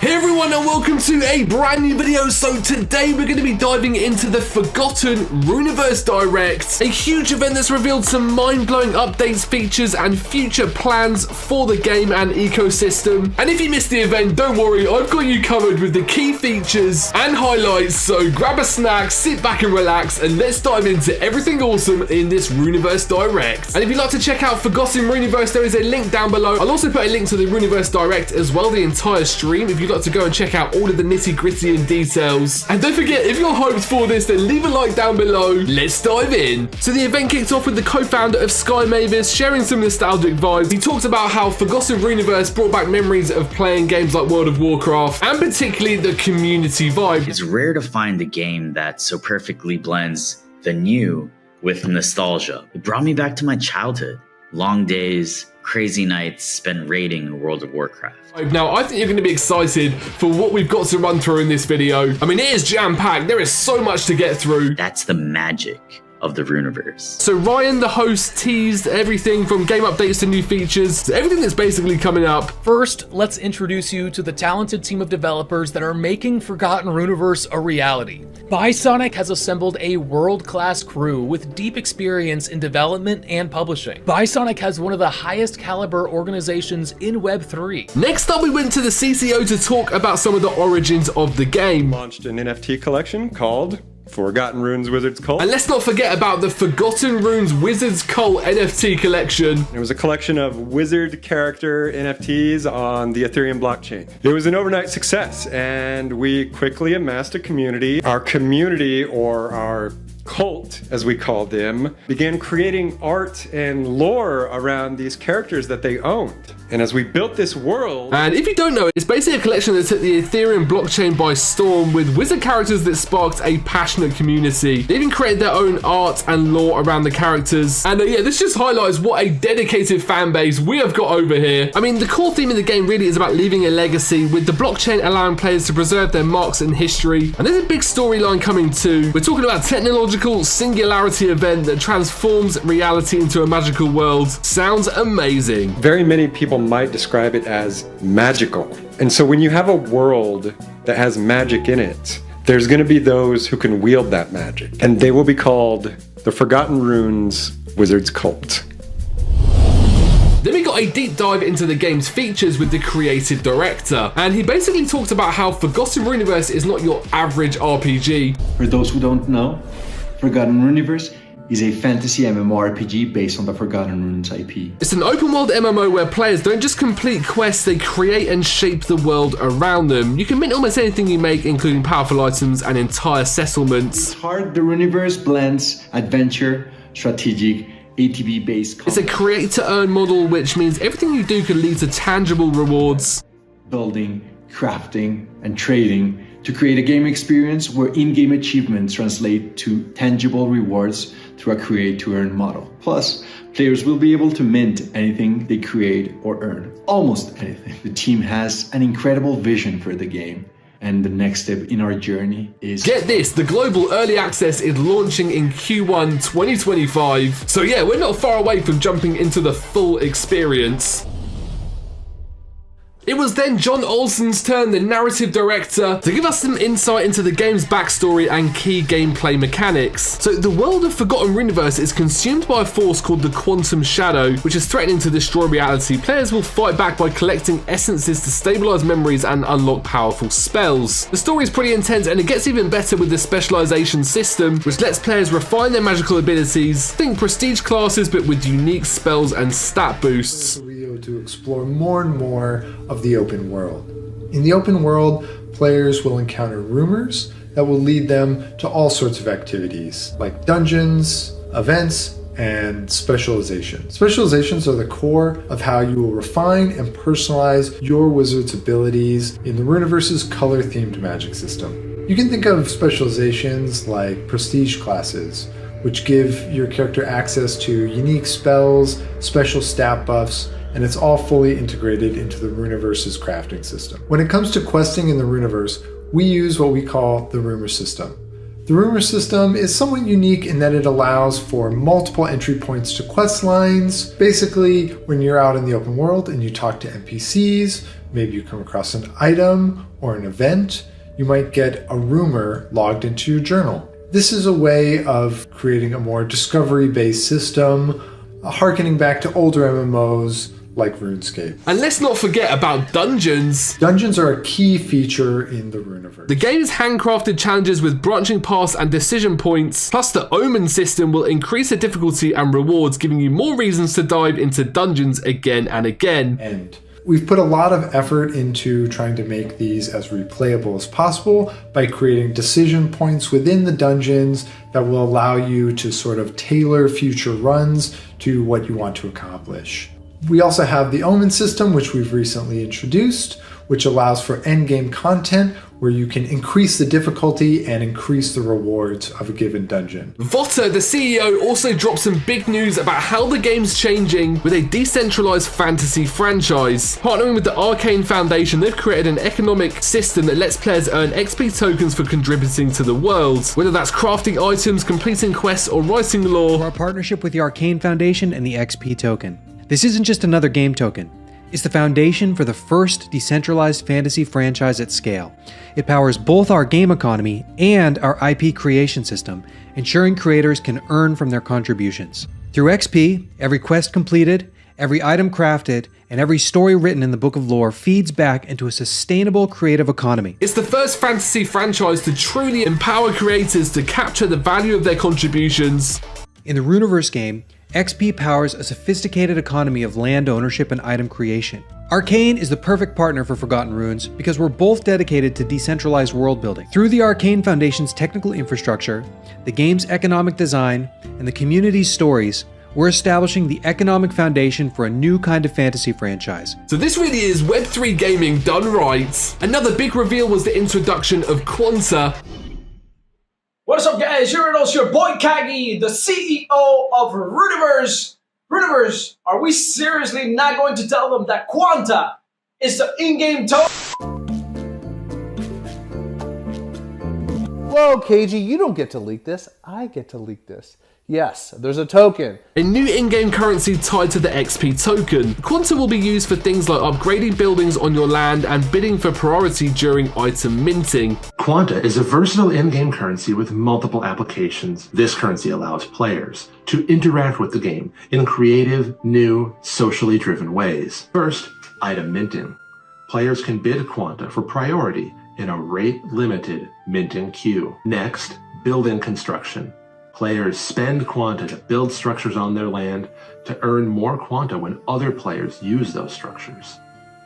Hey everyone and welcome to a brand new video. So today we're going to be diving into the forgotten Runiverse Direct, a huge event that's revealed some mind-blowing updates, features and future plans for the game and ecosystem. And if you missed the event, don't worry, I've got you covered with the key features and highlights. So grab a snack, sit back and relax, and let's dive into everything awesome in this Runiverse Direct. And if you'd like to check out Forgotten Runiverse, there is a link down below. I'll also put a link to the Runiverse Direct as well, the entire stream, if you'd like to go and check out all of the nitty gritty and details. And don't forget, if you're hyped for this, then leave a like down below. Let's dive in. So the event kicked off with the co-founder of Sky Mavis sharing some nostalgic vibes. He talked about how Forgotten Runiverse brought back memories of playing games like World of Warcraft and particularly the community vibe. It's rare to find a game that so perfectly blends the new with nostalgia. It brought me back to my childhood. Long days, crazy nights spent raiding in World of Warcraft. Now, I think you're going to be excited for what we've got to run through in this video. I mean, it is jam-packed. There is so much to get through. That's the magic of the Runiverse. So Ryan, the host, teased everything from game updates to new features, to everything that's basically coming up. First, let's introduce you to the talented team of developers that are making Forgotten Runiverse a reality. Bisonic has assembled a world-class crew with deep experience in development and publishing. Bisonic has one of the highest caliber organizations in Web3. Next up, we went to the CCO to talk about some of the origins of the game. Launched an NFT collection called Forgotten Runes Wizards Cult. And let's not forget about the Forgotten Runes Wizards Cult NFT collection. It was a collection of wizard character NFTs on the Ethereum blockchain. It was an overnight success, and we quickly amassed a community. Our community, or our cult, as we called them, began creating art and lore around these characters that they owned. And as we built this world... And if you don't know, it's basically a collection that took the Ethereum blockchain by storm with wizard characters that sparked a passionate community. They even created their own art and lore around the characters. And yeah, this just highlights what a dedicated fan base we have got over here. I mean, the core theme of the game really is about leaving a legacy, with the blockchain allowing players to preserve their marks in history. And there's a big storyline coming too. We're talking about a technological singularity event that transforms reality into a magical world. Sounds amazing. Very many people might describe it as magical. And so when you have a world that has magic in it, there's going to be those who can wield that magic. And they will be called the Forgotten Runes Wizards Cult. Then we got a deep dive into the game's features with the creative director, and he basically talked about how Forgotten Runiverse is not your average RPG. For those who don't know, Forgotten Runiverse is a fantasy MMORPG based on the Forgotten Runes IP. It's an open world MMO where players don't just complete quests, they create and shape the world around them. You can mint almost anything you make, including powerful items and entire settlements. At heart, the Runiverse blends adventure, strategic, ATB-based combat. It's a create to earn model, which means everything you do can lead to tangible rewards. Building, crafting, and trading to create a game experience where in-game achievements translate to tangible rewards through a create-to-earn model. Plus, players will be able to mint anything they create or earn. Almost anything. The team has an incredible vision for the game, and the next step in our journey is... Get this, the global early access is launching in Q1 2025. So yeah, we're not far away from jumping into the full experience. It was then John Olsen's turn, the narrative director, to give us some insight into the game's backstory and key gameplay mechanics. So the world of Forgotten Runiverse is consumed by a force called the Quantum Shadow, which is threatening to destroy reality. Players will fight back by collecting essences to stabilize memories and unlock powerful spells. The story is pretty intense, and it gets even better with the specialization system, which lets players refine their magical abilities. Think prestige classes, but with unique spells and stat boosts. To explore more and more of the open world. In the open world, players will encounter rumors that will lead them to all sorts of activities like dungeons, events, and specialization. Specializations are the core of how you will refine and personalize your wizard's abilities in the Runiverse's color-themed magic system. You can think of specializations like prestige classes, which give your character access to unique spells, special stat buffs, and it's all fully integrated into the Runiverse's crafting system. When it comes to questing in the Runiverse, we use what we call the rumor system. The rumor system is somewhat unique in that it allows for multiple entry points to quest lines. Basically, when you're out in the open world and you talk to NPCs, maybe you come across an item or an event, you might get a rumor logged into your journal. This is a way of creating a more discovery-based system, harkening back to older MMOs like RuneScape. And let's not forget about dungeons. Dungeons are a key feature in the Runiverse. The game's handcrafted challenges with branching paths and decision points, plus the Omen system will increase the difficulty and rewards, giving you more reasons to dive into dungeons again and again. And we've put a lot of effort into trying to make these as replayable as possible by creating decision points within the dungeons that will allow you to sort of tailor future runs to what you want to accomplish. We also have the Omen system, which we've recently introduced, which allows for endgame content where you can increase the difficulty and increase the rewards of a given dungeon. Quanta, the CEO, also dropped some big news about how the game's changing with a decentralized fantasy franchise. Partnering with the Arcane Foundation, they've created an economic system that lets players earn XP tokens for contributing to the world. Whether that's crafting items, completing quests, or writing lore. Our partnership with the Arcane Foundation and the XP token. This isn't just another game token. It's the foundation for the first decentralized fantasy franchise at scale. It powers both our game economy and our IP creation system, ensuring creators can earn from their contributions. Through XP, every quest completed, every item crafted, and every story written in the Book of Lore feeds back into a sustainable creative economy. It's the first fantasy franchise to truly empower creators to capture the value of their contributions. In the Runiverse game, XP powers a sophisticated economy of land ownership and item creation. Arcane is the perfect partner for Forgotten Runes because we're both dedicated to decentralized world building. Through the Arcane Foundation's technical infrastructure, the game's economic design, and the community's stories, we're establishing the economic foundation for a new kind of fantasy franchise. So this really is Web3 gaming done right. Another big reveal was the introduction of Quanta. What's up, guys? Here it is, your boy Kagi, the CEO of Runiverse. Runiverse, are we seriously not going to tell them that Quanta is the in-game token? Whoa, KG, you don't get to leak this. I get to leak this. Yes, there's a token. A new in-game currency tied to the XP token. Quanta will be used for things like upgrading buildings on your land and bidding for priority during item minting. Quanta is a versatile in-game currency with multiple applications. This currency allows players to interact with the game in creative, new, socially driven ways. First, item minting. Players can bid Quanta for priority in a rate-limited minting queue. Next, building construction. Players spend Quanta to build structures on their land to earn more Quanta when other players use those structures.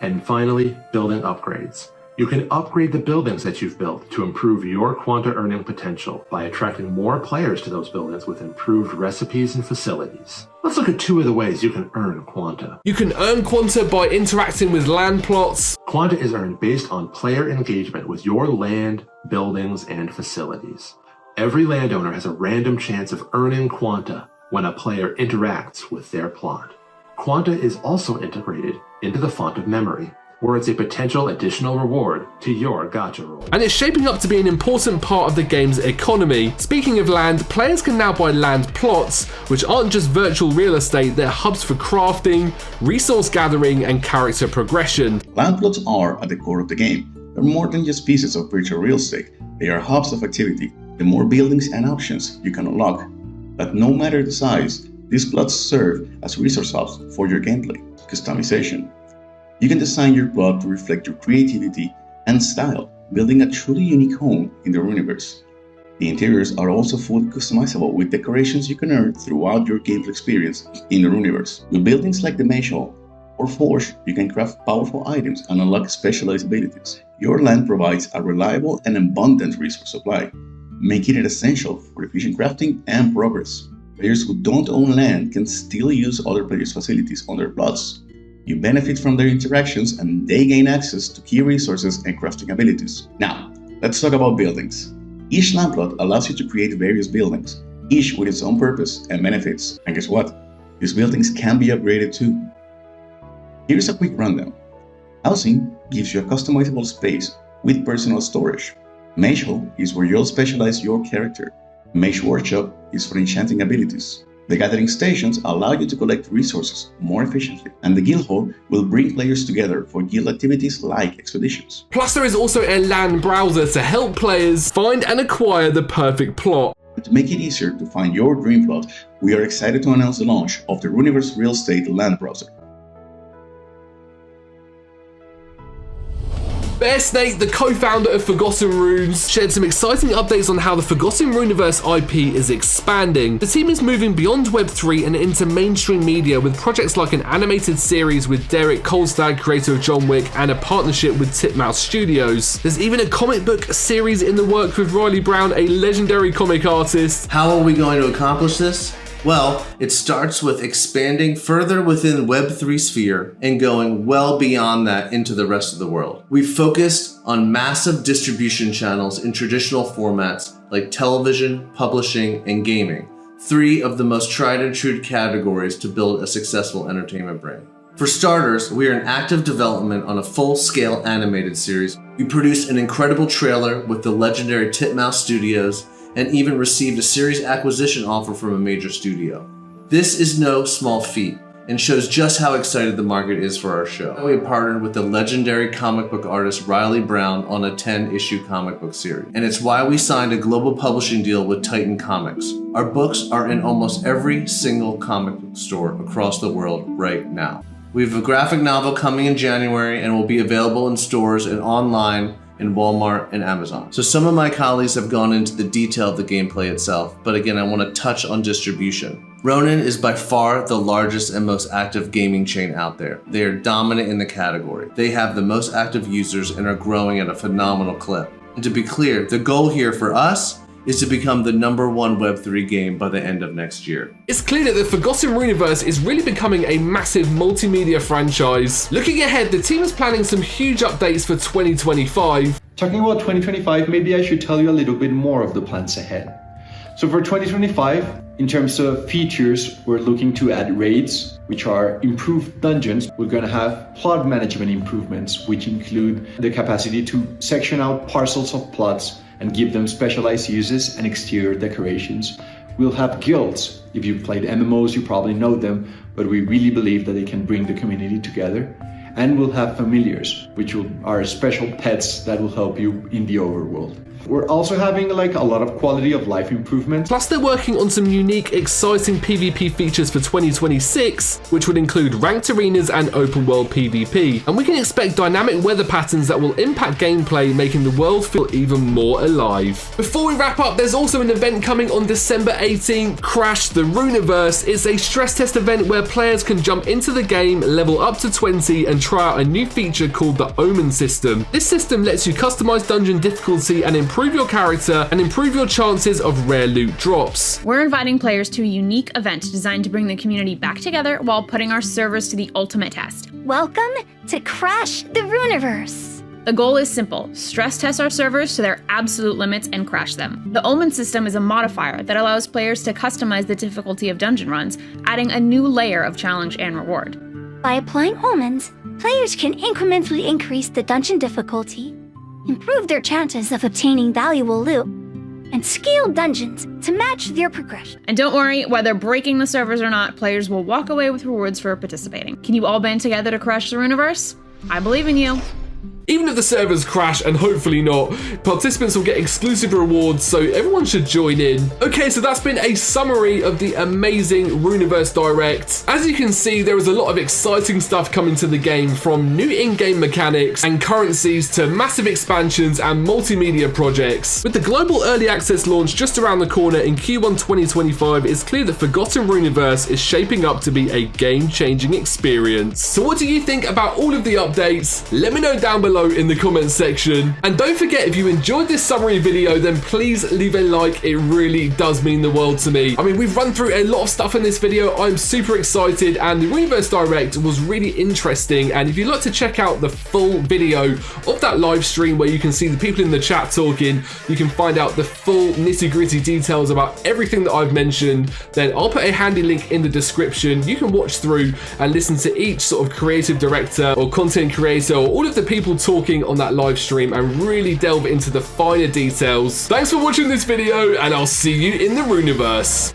And finally, building upgrades. You can upgrade the buildings that you've built to improve your Quanta earning potential by attracting more players to those buildings with improved recipes and facilities. Let's look at two of the ways you can earn Quanta. You can earn Quanta by interacting with land plots. Quanta is earned based on player engagement with your land, buildings, and facilities. Every landowner has a random chance of earning Quanta when a player interacts with their plot. Quanta is also integrated into the Font of Memory, where it's a potential additional reward to your gacha roll. And it's shaping up to be an important part of the game's economy. Speaking of land, players can now buy land plots, which aren't just virtual real estate, they're hubs for crafting, resource gathering, and character progression. Land plots are at the core of the game. They're more than just pieces of virtual real estate. They are hubs of activity. The more buildings and options you can unlock. But no matter the size, these plots serve as resource hubs for your gameplay customization. You can design your plot to reflect your creativity and style, building a truly unique home in the Runiverse. The interiors are also fully customizable with decorations you can earn throughout your gameplay experience in the Runiverse. With buildings like the Mage Hall or Forge, you can craft powerful items and unlock specialized abilities. Your land provides a reliable and abundant resource supply, making it essential for efficient crafting and progress. Players who don't own land can still use other players' facilities on their plots. You benefit from their interactions and they gain access to key resources and crafting abilities. Now, let's talk about buildings. Each land plot allows you to create various buildings, each with its own purpose and benefits. And guess what? These buildings can be upgraded too. Here's a quick rundown. Housing gives you a customizable space with personal storage. Mage Hall is where you'll specialize your character. Mage Workshop is for enchanting abilities. The gathering stations allow you to collect resources more efficiently, and the guild hall will bring players together for guild activities like expeditions. Plus, there is also a LAN browser to help players find and acquire the perfect plot. To make it easier to find your dream plot, we are excited to announce the launch of the Runiverse Real Estate LAN browser. Bear Snake, the co-founder of Forgotten Runes, shared some exciting updates on how the Forgotten Runiverse IP is expanding. The team is moving beyond Web3 and into mainstream media with projects like an animated series with Derek Kolstad, creator of John Wick, and a partnership with Titmouse Studios. There's even a comic book series in the works with Riley Brown, a legendary comic artist. How are we going to accomplish this? Well, it starts with expanding further within Web3 sphere and going well beyond that into the rest of the world. We've focused on massive distribution channels in traditional formats like television, publishing, and gaming, 3 of the most tried and true categories to build a successful entertainment brand. For starters, we are in active development on a full-scale animated series. We produced an incredible trailer with the legendary Titmouse Studios and even received a series acquisition offer from a major studio. This is no small feat and shows just how excited the market is for our show. We partnered with the legendary comic book artist Riley Brown on a 10-issue comic book series. And it's why we signed a global publishing deal with Titan Comics. Our books are in almost every single comic book store across the world right now. We have a graphic novel coming in January and will be available in stores and online in Walmart and Amazon. So some of my colleagues have gone into the detail of the gameplay itself, but again, I want to touch on distribution. Ronin is by far the largest and most active gaming chain out there. They are dominant in the category. They have the most active users and are growing at a phenomenal clip. And to be clear, the goal here for us is to become the #1 Web3 game by the end of next year. It's clear that the Forgotten Runiverse is really becoming a massive multimedia franchise. Looking ahead, the team is planning some huge updates for 2025. Talking about 2025, maybe I should tell you a little bit more of the plans ahead. So for 2025, in terms of features, we're looking to add raids, which are improved dungeons. We're going to have plot management improvements, which include the capacity to section out parcels of plots and give them specialized uses and exterior decorations. We'll have guilds. If you've played MMOs, you probably know them, but we really believe that they can bring the community together. And we'll have familiars, which are special pets that will help you in the overworld. We're also having a lot of quality of life improvements. Plus, they're working on some unique, exciting PvP features for 2026, which would include ranked arenas and open world PvP. And we can expect dynamic weather patterns that will impact gameplay, making the world feel even more alive. Before we wrap up, there's also an event coming on December 18th, Crash the Runiverse. It's a stress test event where players can jump into the game, level up to 20, and try out a new feature called the Omen system. This system lets you customize dungeon difficulty and improve your character and improve your chances of rare loot drops. We're inviting players to a unique event designed to bring the community back together while putting our servers to the ultimate test. Welcome to Crash the Runiverse. The goal is simple: stress test our servers to their absolute limits and crash them. The Omen system is a modifier that allows players to customize the difficulty of dungeon runs, adding a new layer of challenge and reward. By applying omens, players can incrementally increase the dungeon difficulty, improve their chances of obtaining valuable loot, and scale dungeons to match their progression. And don't worry, whether breaking the servers or not, players will walk away with rewards for participating. Can you all band together to crash the Runiverse? I believe in you. Even if the servers crash, and hopefully not, participants will get exclusive rewards, so everyone should join in. Okay, so that's been a summary of the amazing Runiverse Direct. As you can see, there is a lot of exciting stuff coming to the game, from new in-game mechanics and currencies to massive expansions and multimedia projects. With the global early access launch just around the corner in Q1 2025, it's clear that Forgotten Runiverse is shaping up to be a game-changing experience. So what do you think about all of the updates? Let me know down below in the comments section. And don't forget, if you enjoyed this summary video, then please leave a like. It really does mean the world to me. I mean, we've run through a lot of stuff in this video. I'm super excited, and the Runiverse Direct was really interesting. And if you'd like to check out the full video of that live stream where you can see the people in the chat talking, you can find out the full nitty-gritty details about everything that I've mentioned, then I'll put a handy link in the description. You can watch through and listen to each sort of creative director or content creator or all of the people talking on that live stream and really delve into the finer details. Thanks for watching this video, and I'll see you in the Runiverse.